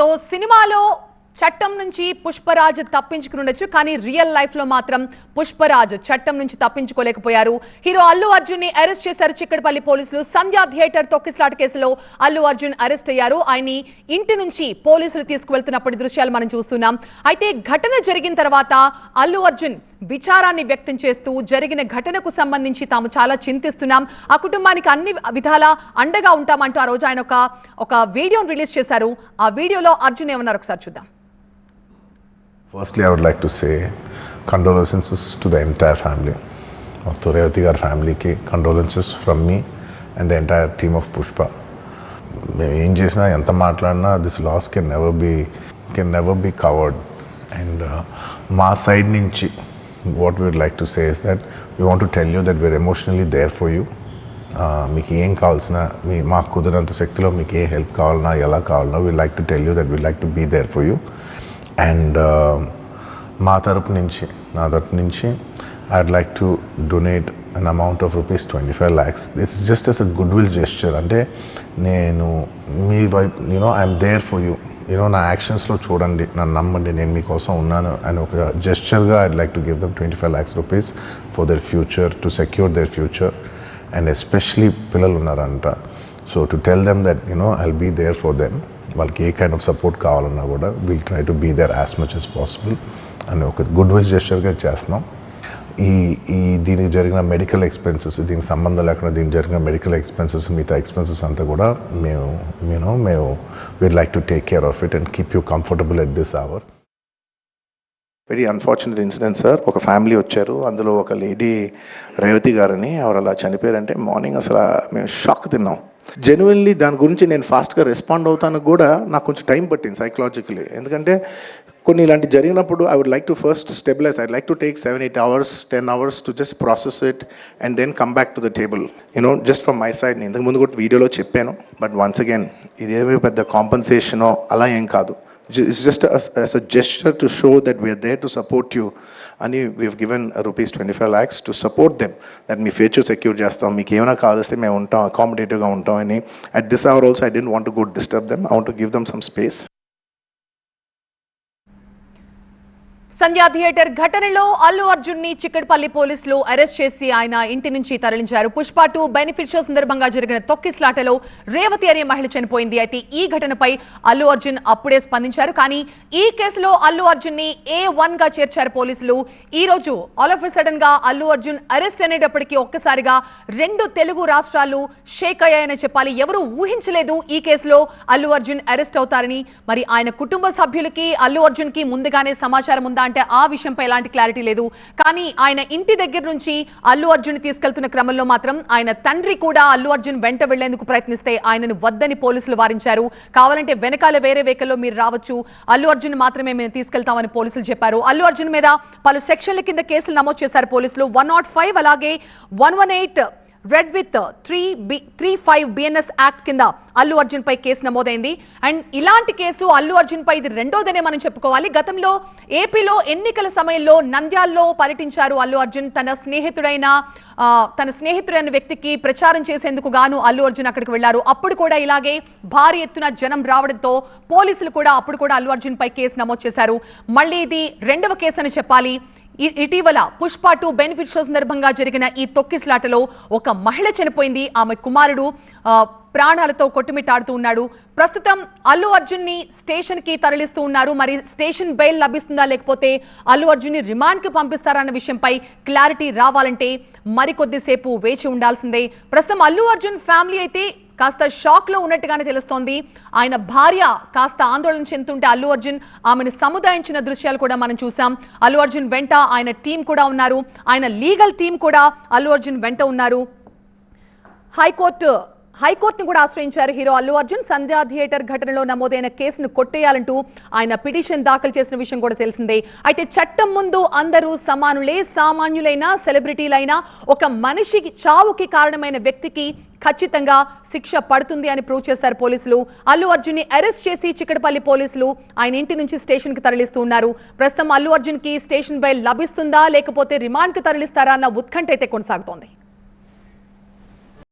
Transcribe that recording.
So సినిమాలో చట్టం నుంచి పుష్పరాజ్ తప్పించుకునుండొచ్చు, కానీ రియల్ లైఫ్ లో మాత్రం పుష్పరాజ్ చట్టం నుంచి తప్పించుకోలేకపోయారు. హీరో అల్లు అర్జున్ ని అరెస్ట్ చేశారు చిక్కడపల్లి పోలీసులు. సంధ్యా థియేటర్ తొక్కిసలాట కేసులో అల్లు అర్జున్ అరెస్ట్ అయ్యారు. ఆయన్ని ఇంటి నుంచి పోలీసులు తీసుకువెళ్తున్నప్పటి దృశ్యాలు మనం చూస్తున్నాం. అయితే ఘటన జరిగిన తర్వాత అల్లు అర్జున్ విచారాన్ని వ్యక్తం చేస్తూ జరిగిన ఘటనకు సంబంధించి తాము చాలా చింతిస్తున్నాం, ఆ కుటుంబానికి అన్ని విధాలా అండగా ఉంటామంటూ ఆ రోజు ఆయన ఒక వీడియోను రిలీజ్ చేశారు. ఆ వీడియోలో అర్జున్ ఏమన్నారు ఒకసారి చూద్దాం. Firstly, I would like to say condolences to the entire family. To Revati gar family ki condolences from me and the entire team of Pushpa. మేము ఏం చేసినా ఎంత మాట్లాడినా this loss can never be covered. And మా side నుంచి what we would like to say is that we want to tell you that we're emotionally there for you. మీకు ఏం కావాల్సిన మాకు కుదిరినంత శక్తిలో మీకు ఏ హెల్ప్ కావాలన్నా ఎలా కావాలన్నా we like to tell you that we like to be there for you. And నా తరపు నుంచి I'd like to donate an amount of rupees 25 lakhs. This is just as a goodwill gesture. అంటే నేను మీ వైపు I'm there for you. నా యాక్షన్స్లో చూడండి, నన్ను నమ్మండి, నేను మీకోసం ఉన్నాను అని ఒక జెస్చర్గా I'd like to give them 25 lakhs rupees for their future, to secure their future. And especially పిల్లలు ఉన్నారంట, so to tell them that I'll be there for them. వాళ్ళకి ఏ కైండ్ ఆఫ్ సపోర్ట్ కావాలన్నా కూడా will try to be there as much as possible అని ఒక good will జెస్చర్గా చేస్తున్నాం. దీనికి జరిగిన మెడికల్ ఎక్స్పెన్సెస్, దీనికి సంబంధం లేకుండా దీనికి జరిగిన మెడికల్ ఎక్స్పెన్సెస్, మిగతా ఎక్స్పెన్సెస్ అంతా కూడా మేము we'd like to take care of it and keep you comfortable at this hour. Very unfortunate incident sir. ఒక ఫ్యామిలీ వచ్చారు, అందులో ఒక లేడీ రేవతి గారని, ఆవిడ అలా చనిపోయారంటే మార్నింగ్ అసలు మేము షాక్ తిన్నాం. జెన్యున్లీ దాని గురించి నేను ఫాస్ట్గా రెస్పాండ్ అవుతాను కూడా నాకు కొంచెం టైం పట్టింది సైకలాజికలీ. ఎందుకంటే కొన్ని ఇలాంటి జరిగినప్పుడు I would like to first stabilize. I like to take 7-8 hours 10 hours to just process it and then come back to the table. Just from my side. నేను ఇంతకుముందు కూడా వీడియోలో చెప్పాను, బట్ వన్స్ అగైన్ ఇదేమీ పెద్ద కాంపన్సేషనో అలా ఏం కాదు. It's just as a gesture to show that we are there to support you. And we have given rupees 25 lakhs to support them. That me future secure chestam, meeku emana kaaliste మేము ఉంటాం, accommodative-గా ఉంటాం అని. At this hour also I didn't want to go disturb them. I want to give them some space. Sandhya theatre ఘటనలో అల్లు అర్జున్ ని చిక్కడపల్లి పోలీసులు arrest చేసి ఆయన ఇంటి నుంచి తరలించారు. పుష్ప 2 బెనిఫిట్ షో సందర్భంగా జరిగిన తొక్కిసలాటలో రేవతి అనే మహిళ చనిపోయింది. అయితే ఈ ఘటనపై అల్లు అర్జున్ అప్పుడే స్పందించారు, కానీ ఈ కేసులో అల్లు అర్జున్ ని A1 గా చేర్చారు పోలీసులు. ఈ రోజు ఆల్ ఆఫ్ ఎ సడన్ గా అల్లు అర్జున్ అరెస్ట్ అనేటప్పటికీ ఒక్కసారిగా 2 తెలుగు రాష్ట్రాలు షేక్ అయ్యాయని చెప్పాలి. ఎవరు ఊహించలేదు ఈ కేసులో అల్లు అర్జున్ అరెస్ట్ అవుతారని. మరి ఆయన కుటుంబ సభ్యులకి అల్లు అర్జున్ కి ముందుగానే సమాచారం ఉందా అంటే ఆ విషయంపై ఎలాంటి క్లారిటీ లేదు. కానీ ఆయన ఇంటి దగ్గర నుంచి అల్లు అర్జున్ తీసుకెళ్తున్న క్రమంలో మాత్రం ఆయన తండ్రి కూడా అల్లు అర్జున్ వెంట వెళ్లేందుకు ప్రయత్నిస్తే ఆయనను వద్దని పోలీసులు వారించారు. కావాలంటే వెనకాల వేరే వెహికల్లో మీరు రావచ్చు, అల్లు అర్జున్ మాత్రమే మేము తీసుకెళ్తామని పోలీసులు చెప్పారు. అల్లు అర్జున్ మీద పలు సెక్షన్ల కింద కేసులు నమోదు చేశారు పోలీసులు. 105 అలాగే 118 రెడ్ విత్ 335 BNS యాక్ట్ కింద అల్లు అర్జున్ పై కేసు నమోదైంది. అండ్ ఇలాంటి కేసు అల్లు అర్జున్ పై ఇది రెండోదనే మనం చెప్పుకోవాలి. గతంలో ఏపీలో ఎన్నికల సమయంలో నంద్యాల్లో పర్యటించారు అల్లు అర్జున్. తన స్నేహితుడైన వ్యక్తికి ప్రచారం చేసేందుకు గాను అల్లు అర్జున్ అక్కడికి వెళ్లారు. అప్పుడు కూడా ఇలాగే భారీ ఎత్తున జనం రావడంతో పోలీసులు కూడా అప్పుడు కూడా అల్లు అర్జున్ పై కేసు నమోదు చేశారు. మళ్ళీ ఇది రెండవ కేసు అని చెప్పాలి. ఇటీవల పుష్ప 2 బెనిఫిట్ షో సందర్భంగా జరిగిన ఈ తొక్కిసలాటలో ఒక మహిళ చనిపోయింది. ఆమె కుమారుడు ప్రాణాలతో కొట్టుమిట్టాడుతూ ఉన్నాడు. ప్రస్తుతం అల్లు అర్జున్ ని స్టేషన్ కి తరలిస్తూ ఉన్నారు. మరి స్టేషన్ బెయిల్ లభిస్తుందా లేకపోతే అల్లు అర్జున్ ని రిమాండ్ కి పంపిస్తారన్న విషయంపై క్లారిటీ రావాలంటే మరికొద్దిసేపు వేచి ఉండాల్సిందే. ప్రస్తుతం అల్లు అర్జున్ ఫ్యామిలీ అయితే కాస్త షాక్ లో ఉన్నట్టుగానే తెలుస్తోంది. ఆయన భార్య కాస్త ఆందోళన చెందుతుంటే అల్లు అర్జున్ ఆమెను సముదాయించిన దృశ్యాలు కూడా మనం చూసాం. అల్లు అర్జున్ వెంట ఆయన టీం కూడా ఉన్నారు, ఆయన లీగల్ టీం కూడా అల్లు అర్జున్ వెంట ఉన్నారు. హైకోర్టును కూడా ఆశ్రయించారు హీరో అల్లు అర్జున్. సంధ్యా థియేటర్ ఘటనలో నమోదైన కేసును కొట్టేయాలంటూ ఆయన పిటిషన్ దాఖలు చేసిన విషయం కూడా తెలిసిందే. అయితే చట్టం ముందు అందరూ సమానులే, సామాన్యులైన సెలబ్రిటీలైనా ఒక మనిషి చావుకి కారణమైన వ్యక్తికి ఖచ్చితంగా శిక్ష పడుతుంది అని ప్రూవ్ చేశారు పోలీసులు. అల్లు అర్జున్ ని అరెస్ట్ చేసి చిక్కడపల్లి పోలీసులు ఆయన ఇంటి నుంచి స్టేషన్ కి తరలిస్తూ ఉన్నారు. ప్రస్తుతం అల్లు అర్జున్ కి స్టేషన్ బెయిల్ లభిస్తుందా లేకపోతే రిమాండ్ కి తరలిస్తారా అన్న ఉత్కంఠ అయితే కొనసాగుతోంది.